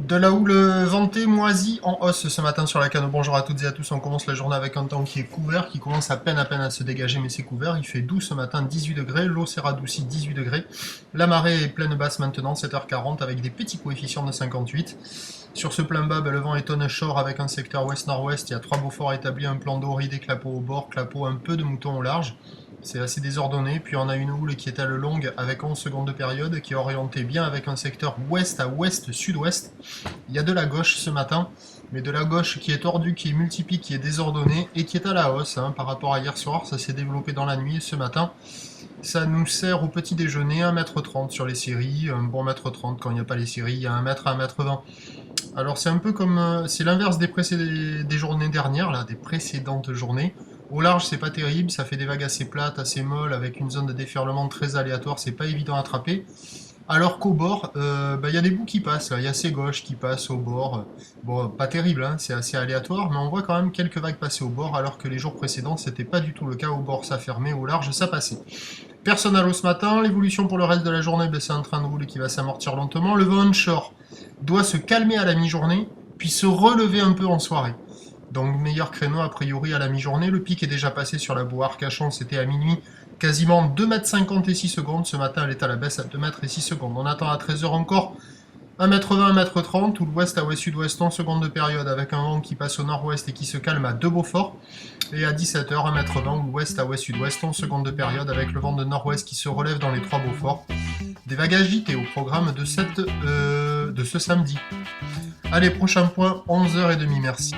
De la houle ventée, moisie, en hausse ce matin sur la canne. Bonjour à toutes et à tous, on commence la journée avec un temps qui est couvert, qui commence à peine à se dégager, mais c'est couvert. Il fait doux ce matin, 18 degrés, l'eau s'est radoucie, 18 degrés. La marée est pleine basse maintenant, 7h40, avec des petits coefficients de 58. Sur ce plein bas, le vent étonne shore avec un secteur ouest-nord-ouest. Il y a 3 Beauforts établis, un plan d'ori, des clapots au bord, clapots, un peu de mouton au large. C'est assez désordonné, puis on a une houle qui est à le longue avec 11 secondes de période, qui est orientée bien avec un secteur ouest à ouest-sud-ouest. Il y a de la gauche ce matin, mais de la gauche qui est tordue, qui est multiplie, qui est désordonnée et qui est à la hausse par rapport à hier soir. Ça s'est développé dans la nuit et ce matin. Ça nous sert au petit déjeuner 1,30 m sur les séries, un bon 1,30 m quand il n'y a pas les séries, il y a 1 m à 1,20 m. Alors c'est un peu comme, c'est l'inverse des journées dernières, là, des précédentes journées. Au large, c'est pas terrible, ça fait des vagues assez plates, assez molles, avec une zone de déferlement très aléatoire, c'est pas évident à attraper. Alors qu'au bord, y a des bouts qui passent, il y a ces gauches qui passent au bord. Bon, pas terrible, c'est assez aléatoire, mais on voit quand même quelques vagues passer au bord, alors que les jours précédents, c'était pas du tout le cas. Au bord, ça fermait, au large, ça passait. Personne à l'eau ce matin, l'évolution pour le reste de la journée, c'est un train de roule qui va s'amortir lentement. Le vent onshore doit se calmer à la mi-journée, puis se relever un peu en soirée. Donc meilleur créneau a priori à la mi-journée. Le pic est déjà passé sur la boue Arcachon, c'était à minuit, quasiment 2,50 m et 6 secondes. Ce matin, elle est à la baisse à 2 m et 6 secondes. On attend à 13h encore 1,20 m, 1,30 m, ou l'ouest à ouest-sud-ouest en seconde de période, avec un vent qui passe au nord-ouest et qui se calme à 2 Beaufort. Et à 17h, 1,20 m, ou l'ouest à ouest-sud-ouest en seconde de période, avec le vent de nord-ouest qui se relève dans les 3 Beauforts. Des vagues agitées au programme de ce samedi. Allez, prochain point, 11h30, merci.